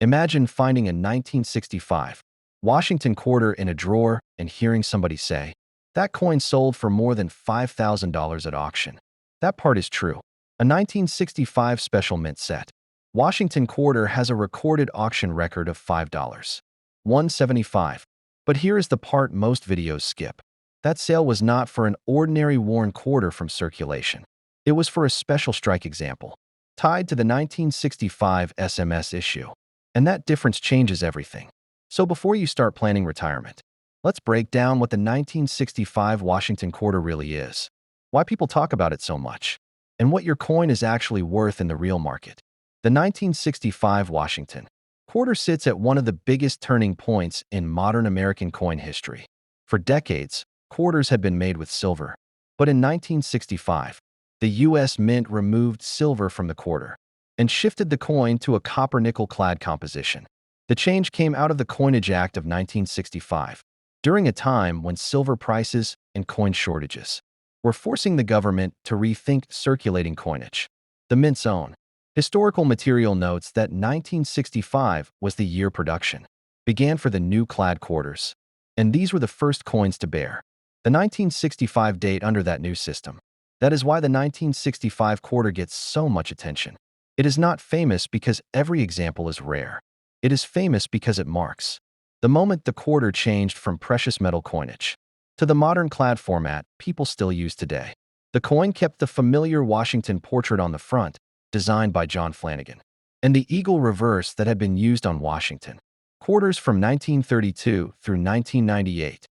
Imagine finding a 1965 Washington quarter in a drawer and hearing somebody say, "That coin sold for more than $5,000 at auction." That part is true. A 1965 special mint set Washington quarter has a recorded auction record of $5.175. But here is the part most videos skip. That sale was not for an ordinary worn quarter from circulation. It was for a special strike example, tied to the 1965 SMS issue. And that difference changes everything. So before you start planning retirement, let's break down what the 1965 Washington quarter really is, why people talk about it so much, and what your coin is actually worth in the real market. The 1965 Washington quarter sits at one of the biggest turning points in modern American coin history. For decades, quarters had been made with silver. But in 1965, the U.S. Mint removed silver from the quarter and shifted the coin to a copper-nickel clad composition. The change came out of the Coinage Act of 1965, during a time when silver prices and coin shortages were forcing the government to rethink circulating coinage. The Mint's own historical material notes that 1965 was the year production began for the new clad quarters, and these were the first coins to bear the 1965 date under that new system. That is why the 1965 quarter gets so much attention. It is not famous because every example is rare. It is famous because it marks the moment the quarter changed from precious metal coinage to the modern clad format people still use today. The coin kept the familiar Washington portrait on the front, designed by John Flanagan, and the eagle reverse that had been used on Washington quarters from 1932 through 1998.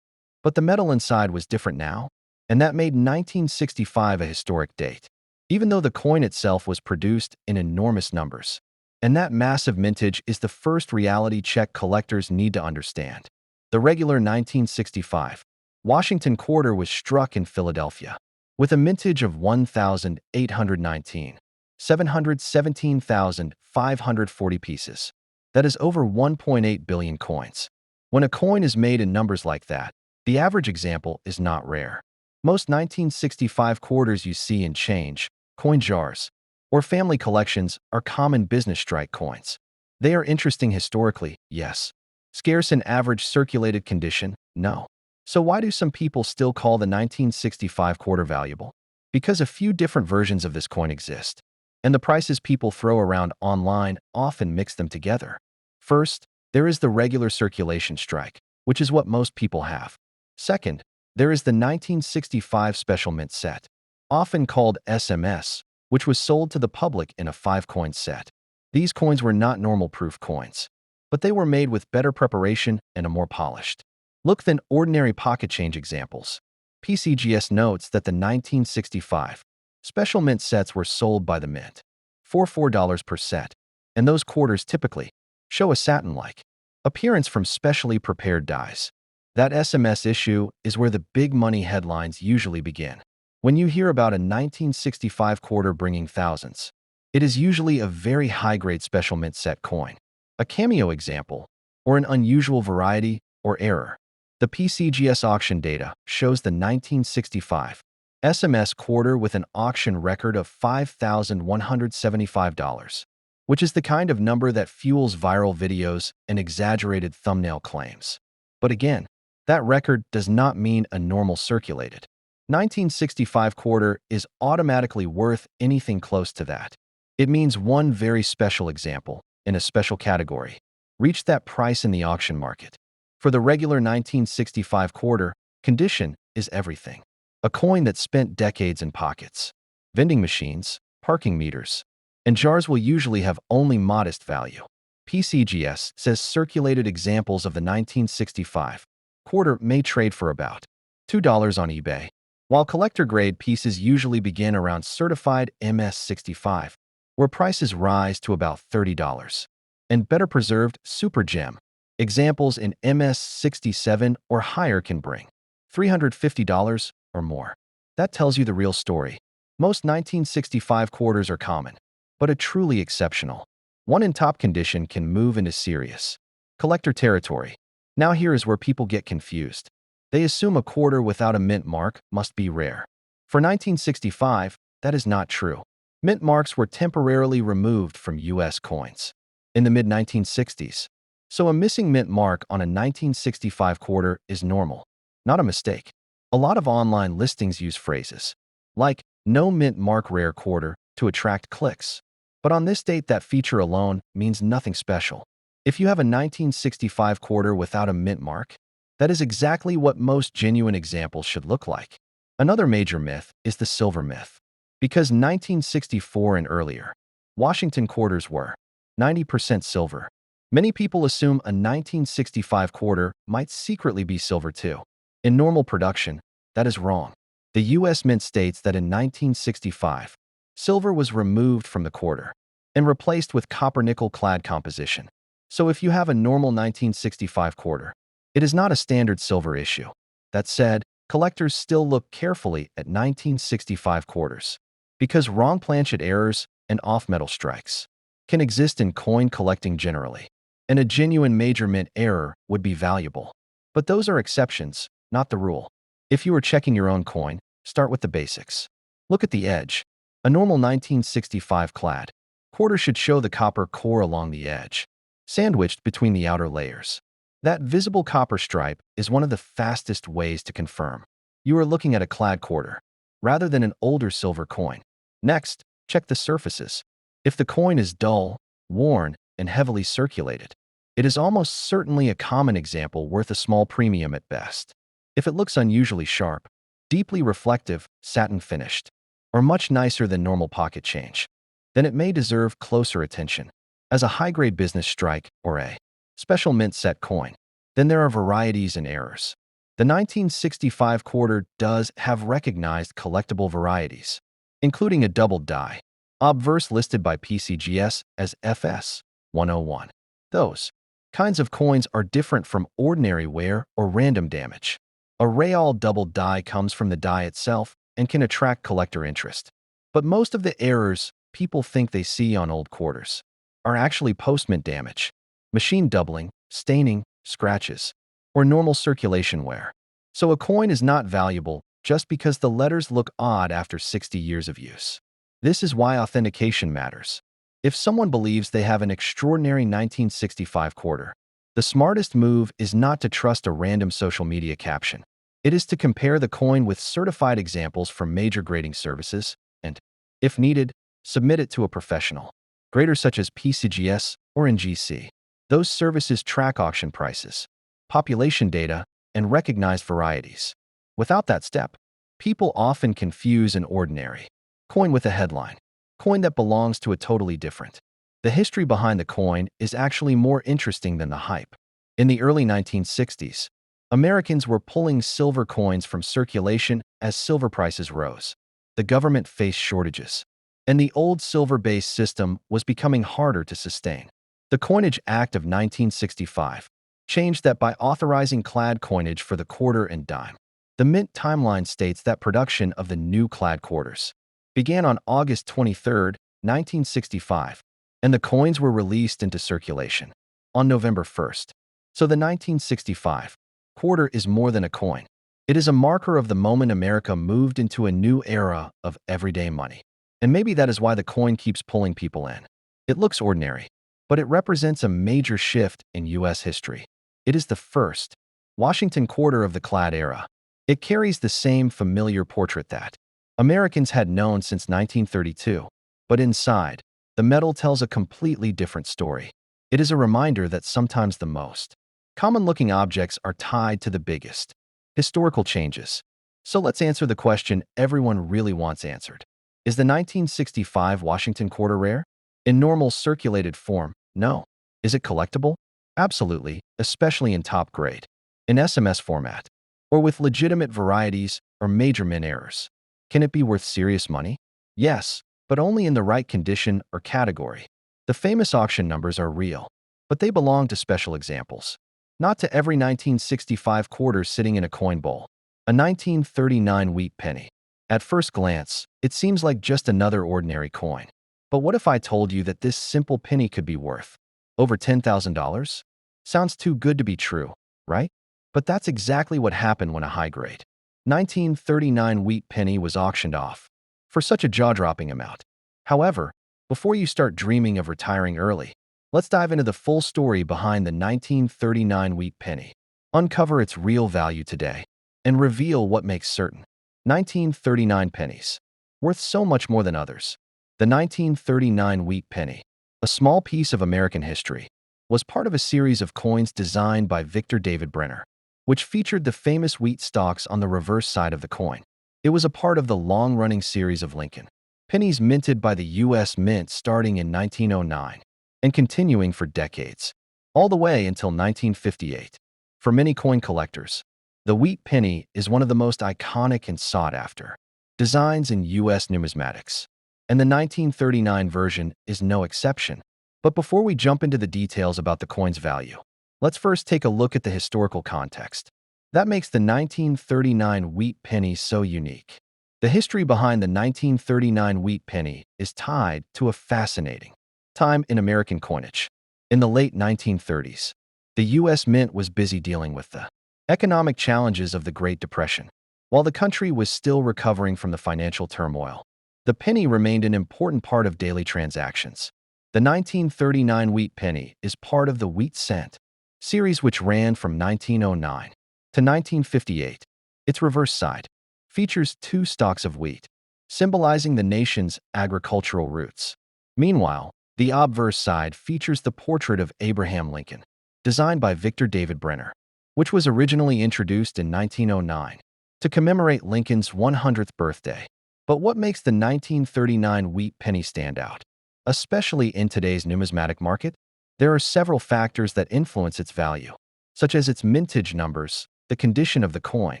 But the metal inside was different now, and that made 1965 a historic date, even though the coin itself was produced in enormous numbers. And that massive mintage is the first reality check collectors need to understand. The regular 1965 Washington quarter was struck in Philadelphia with a mintage of 1,819, 717,540 pieces. That is over 1.8 billion coins. When a coin is made in numbers like that, the average example is not rare. Most 1965 quarters you see in change, coin jars, or family collections are common business strike coins. They are interesting historically, yes. Scarce in average circulated condition, no. So why do some people still call the 1965 quarter valuable? Because a few different versions of this coin exist, and the prices people throw around online often mix them together. First, there is the regular circulation strike, which is what most people have. Second, there is the 1965 special mint set, often called SMS, which was sold to the public in a 5-coin set. These coins were not normal proof coins, but they were made with better preparation and a more polished look than ordinary pocket change examples. PCGS notes that the 1965 special mint sets were sold by the mint for $4 per set, and those quarters typically show a satin-like appearance from specially prepared dies. That SMS issue is where the big money headlines usually begin. When you hear about a 1965 quarter bringing thousands, it is usually a very high-grade special mint set coin, a cameo example, or an unusual variety or error. The PCGS auction data shows the 1965 SMS quarter with an auction record of $5,175, which is the kind of number that fuels viral videos and exaggerated thumbnail claims. But again, that record does not mean a normal circulated 1965 quarter is automatically worth anything close to that. It means one very special example, in a special category, reached that price in the auction market. For the regular 1965 quarter, condition is everything. A coin that spent decades in pockets, vending machines, parking meters, and jars will usually have only modest value. PCGS says circulated examples of the 1965 quarter may trade for about $2 on eBay, while collector-grade pieces usually begin around certified MS65, where prices rise to about $30, and better preserved super gem examples in MS67 or higher can bring $350 or more. That tells you the real story. Most 1965 quarters are common, but a truly exceptional one in top condition can move into serious collector territory. Now here is where people get confused. They assume a quarter without a mint mark must be rare. For 1965, that is not true. Mint marks were temporarily removed from U.S. coins. in the mid-1960s. So a missing mint mark on a 1965 quarter is normal, not a mistake. A lot of online listings use phrases like "no mint mark rare quarter" to attract clicks. But on this date, that feature alone means nothing special. If you have a 1965 quarter without a mint mark, that is exactly what most genuine examples should look like. Another major myth is the silver myth. Because 1964 and earlier, Washington quarters were 90% silver. Many people assume a 1965 quarter might secretly be silver too. In normal production, that is wrong. The U.S. Mint states that in 1965, silver was removed from the quarter and replaced with copper-nickel clad composition. So if you have a normal 1965 quarter, it is not a standard silver issue. That said, collectors still look carefully at 1965 quarters because wrong planchet errors and off-metal strikes can exist in coin collecting generally, and a genuine major mint error would be valuable. But those are exceptions, not the rule. If you are checking your own coin, start with the basics. Look at the edge. A normal 1965 clad quarter should show the copper core along the edge, sandwiched between the outer layers. That visible copper stripe is one of the fastest ways to confirm you are looking at a clad quarter, rather than an older silver coin. Next, check the surfaces. If the coin is dull, worn, and heavily circulated, it is almost certainly a common example worth a small premium at best. If it looks unusually sharp, deeply reflective, satin finished, or much nicer than normal pocket change, then it may deserve closer attention. As a high-grade business strike or a special mint set coin, then there are varieties and errors. The 1965 quarter does have recognized collectible varieties, including a double die, obverse listed by PCGS as FS 101. Those kinds of coins are different from ordinary wear or random damage. A real double die comes from the die itself and can attract collector interest. But most of the errors people think they see on old quarters are actually post-mint damage, machine doubling, staining, scratches, or normal circulation wear. So a coin is not valuable just because the letters look odd after 60 years of use. This is why authentication matters. If someone believes they have an extraordinary 1965 quarter, the smartest move is not to trust a random social media caption. It is to compare the coin with certified examples from major grading services and, if needed, submit it to a professional grader such as PCGS or NGC. Those services track auction prices, population data, and recognized varieties. Without that step, people often confuse an ordinary coin with a headline coin that belongs to a totally different. The history behind the coin is actually more interesting than the hype. In the early 1960s, Americans were pulling silver coins from circulation as silver prices rose. The government faced shortages, and the old silver-based system was becoming harder to sustain. The Coinage Act of 1965 changed that by authorizing clad coinage for the quarter and dime. The mint timeline states that production of the new clad quarters began on August 23, 1965, and the coins were released into circulation on November 1st. So the 1965 quarter is more than a coin. It is a marker of the moment America moved into a new era of everyday money. And maybe that is why the coin keeps pulling people in. It looks ordinary, but it represents a major shift in U.S. history. It is the first Washington quarter of the clad era. It carries the same familiar portrait that Americans had known since 1932, but inside, the metal tells a completely different story. It is a reminder that sometimes the most common-looking objects are tied to the biggest historical changes. So let's answer the question everyone really wants answered. Is the 1965 Washington quarter rare? In normal circulated form, no. Is it collectible? Absolutely, especially in top grade, in SMS format, or with legitimate varieties or major mint errors. Can it be worth serious money? Yes, but only in the right condition or category. The famous auction numbers are real, but they belong to special examples. Not to every 1965 quarter sitting in a coin bowl. A 1939 wheat penny. At first glance, it seems like just another ordinary coin. But what if I told you that this simple penny could be worth over $10,000? Sounds too good to be true, right? But that's exactly what happened when a high-grade 1939 wheat penny was auctioned off for such a jaw-dropping amount. However, before you start dreaming of retiring early, Let's dive into the full story behind the 1939 wheat penny, uncover its real value today, and reveal what makes certain 1939 pennies worth so much more than others. The 1939 wheat penny, a small piece of American history, was part of a series of coins designed by Victor David Brenner, which featured the famous wheat stalks on the reverse side of the coin. It was a part of the long-running series of Lincoln pennies minted by the U.S. Mint starting in 1909 and continuing for decades, all the way until 1958. For many coin collectors, the wheat penny is one of the most iconic and sought-after designs in U.S. numismatics, and the 1939 version is no exception. But before we jump into the details about the coin's value, let's first take a look at the historical context that makes the 1939 wheat penny so unique. The history behind the 1939 wheat penny is tied to a fascinating time in American coinage. In the late 1930s, the U.S. Mint was busy dealing with the economic challenges of the Great Depression. While the country was still recovering from the financial turmoil, the penny remained an important part of daily transactions. The 1939 wheat penny is part of the Wheat Cent series, which ran from 1909 to 1958. Its reverse side features two stalks of wheat, symbolizing the nation's agricultural roots. Meanwhile, the obverse side features the portrait of Abraham Lincoln, designed by Victor David Brenner, which was originally introduced in 1909 to commemorate Lincoln's 100th birthday. But what makes the 1939 wheat penny stand out, especially in today's numismatic market? There are several factors that influence its value, such as its mintage numbers, the condition of the coin,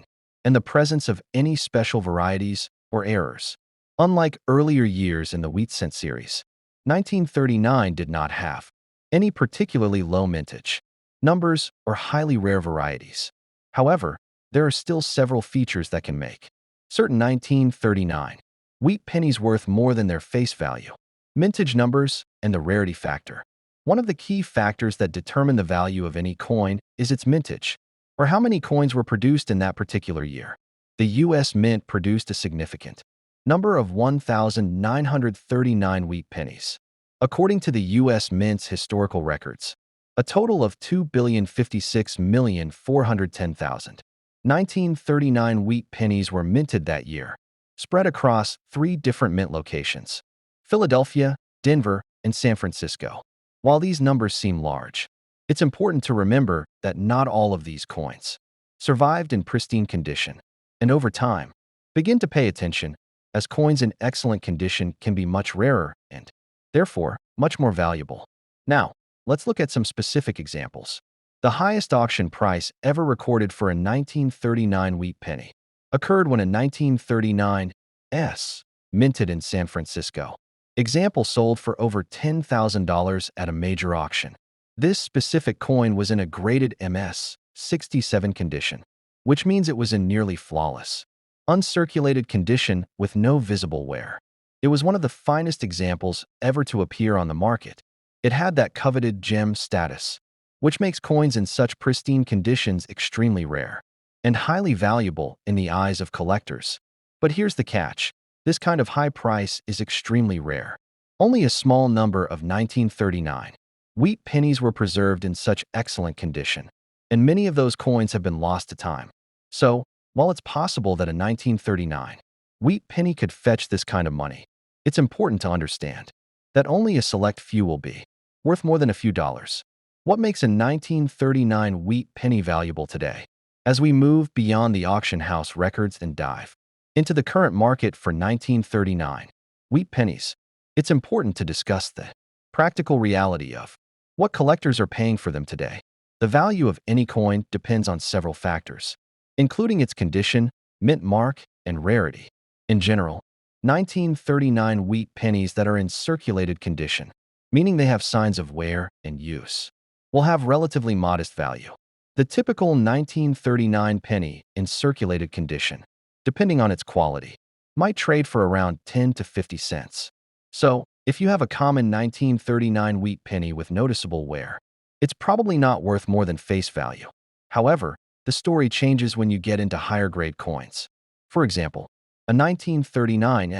and the presence of any special varieties or errors. Unlike earlier years in the Wheat Cent series, 1939 did not have any particularly low mintage numbers or highly rare varieties. However, there are still several features that can make certain 1939 wheat pennies worth more than their face value: mintage numbers and the rarity factor. One of the key factors that determine the value of any coin is its mintage, or how many coins were produced in that particular year. The U.S. Mint produced a significant number of 1,939 wheat pennies. According to the U.S. Mint's historical records, a total of 2,056,410,000 1939 wheat pennies were minted that year, spread across 3 different mint locations: Philadelphia, Denver, and San Francisco. While these numbers seem large, it's important to remember that not all of these coins survived in pristine condition, and over time, begin to pay attention, as coins in excellent condition can be much rarer and, therefore, much more valuable. Now, let's look at some specific examples. The highest auction price ever recorded for a 1939 wheat penny occurred when a 1939 S minted in San Francisco. Example sold for over $10,000 at a major auction. This specific coin was in a graded MS 67 condition, which means it was in nearly flawless, uncirculated condition with no visible wear. It was one of the finest examples ever to appear on the market. It had that coveted gem status, which makes coins in such pristine conditions extremely rare and highly valuable in the eyes of collectors. But here's the catch: this kind of high price is extremely rare. Only a small number of 1939 wheat pennies were preserved in such excellent condition, and many of those coins have been lost to time. So, while it's possible that a 1939 wheat penny could fetch this kind of money, it's important to understand that only a select few will be worth more than a few dollars. What makes a 1939 wheat penny valuable today? As we move beyond the auction house records and dive into the current market for 1939 wheat pennies, it's important to discuss the practical reality of what collectors are paying for them today. The value of any coin depends on several factors, including its condition, mint mark, and rarity. In general, 1939 wheat pennies that are in circulated condition, meaning they have signs of wear and use, will have relatively modest value. The typical 1939 penny in circulated condition, depending on its quality, might trade for around 10 to 50 cents. So, if you have a common 1939 wheat penny with noticeable wear, it's probably not worth more than face value. However, the story changes when you get into higher grade coins. For example, a 1939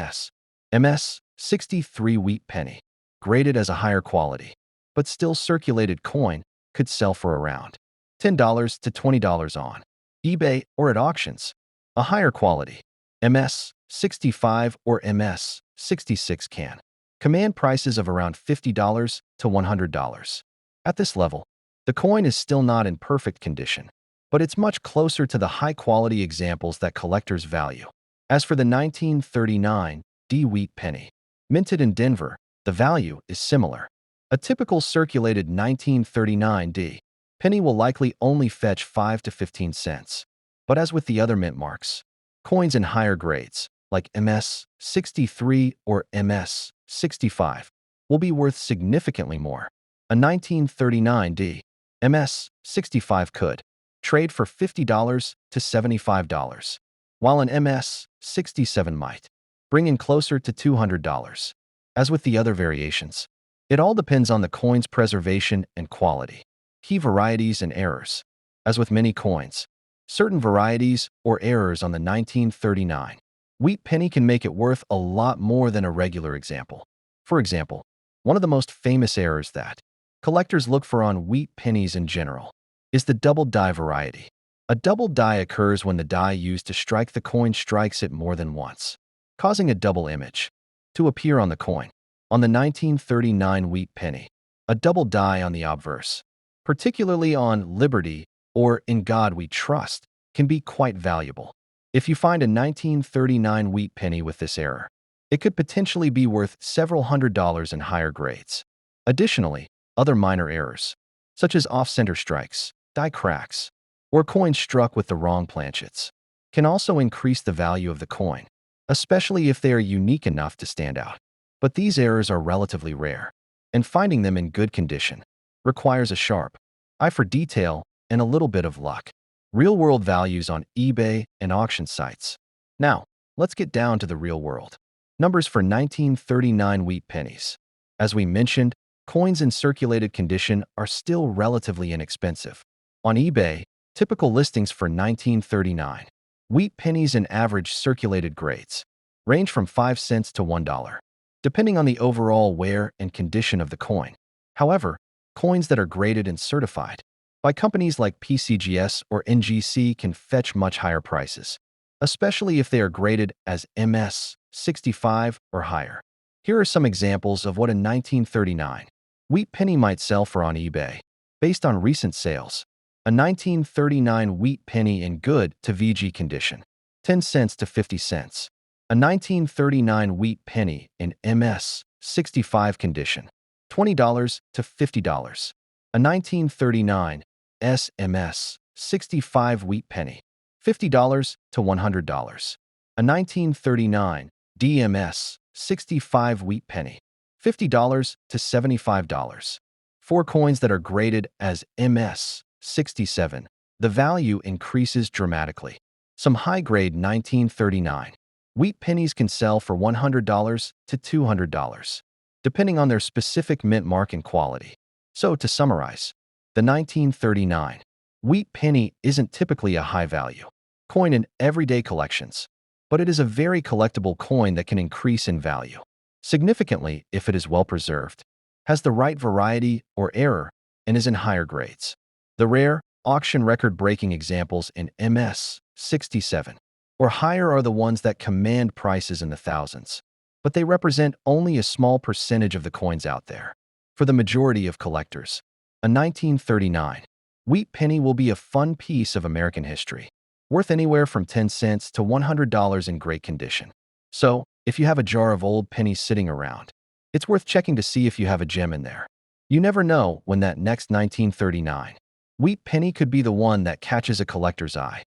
MS 63 wheat penny, graded as a higher quality, but still circulated coin could sell for around $10 to $20 on eBay or at auctions. A higher quality MS-65 or MS-66 can command prices of around $50 to $100. At this level, the coin is still not in perfect condition, but it's much closer to the high-quality examples that collectors value. As for the 1939 D wheat penny, minted in Denver, the value is similar. A typical circulated 1939 D penny will likely only fetch 5 to 15 cents. But as with the other mint marks, coins in higher grades, like MS-63 or MS-65, will be worth significantly more. A 1939 D MS-65 could trade for $50 to $75, while an MS-67 might bring in closer to $200. As with the other variations, it all depends on the coin's preservation and quality, key varieties and errors. As with many coins, certain varieties or errors on the 1939 wheat penny can make it worth a lot more than a regular example. For example, one of the most famous errors that collectors look for on wheat pennies in general is the double die variety. A double die occurs when the die used to strike the coin strikes it more than once, causing a double image to appear on the coin. On the 1939 wheat penny, a double die on the obverse, particularly on Liberty or In God We Trust, can be quite valuable. If you find a 1939 wheat penny with this error, it could potentially be worth several $100s in higher grades. Additionally, other minor errors, such as off-center strikes, die cracks, or coins struck with the wrong planchets, can also increase the value of the coin, especially if they are unique enough to stand out. But these errors are relatively rare, and finding them in good condition requires a sharp eye for detail and a little bit of luck. Real-world values on eBay and auction sites. Now, let's get down to the real world. Numbers for 1939 wheat pennies. As we mentioned, coins in circulated condition are still relatively inexpensive. On eBay, typical listings for 1939 wheat pennies in average circulated grades range from 5 cents to $1, depending on the overall wear and condition of the coin. However, coins that are graded and certified by companies like PCGS or NGC can fetch much higher prices, especially if they are graded as MS-65 or higher. Here are some examples of what a 1939 wheat penny might sell for on eBay, based on recent sales. A 1939 wheat penny in good to VG condition, 10 cents to 50 cents. A 1939 wheat penny in MS-65 condition, $20 to $50. A 1939 SMS-65 wheat penny, $50 to $100. A 1939 DMS-65 wheat penny, $50 to $75. For coins that are graded as MS-67, the value increases dramatically. Some high-grade 1939 wheat pennies can sell for $100 to $200, depending on their specific mint mark and quality. So, to summarize, the 1939 wheat penny isn't typically a high-value coin in everyday collections, but it is a very collectible coin that can increase in value significantly if it is well-preserved, has the right variety or error, and is in higher grades. The rare, auction record-breaking examples in MS-67 or higher are the ones that command prices in the thousands, but they represent only a small percentage of the coins out there. For the majority of collectors, a 1939 wheat penny will be a fun piece of American history, worth anywhere from 10 cents to $100 in great condition. So, if you have a jar of old pennies sitting around, it's worth checking to see if you have a gem in there. You never know when that next 1939 wheat penny could be the one that catches a collector's eye.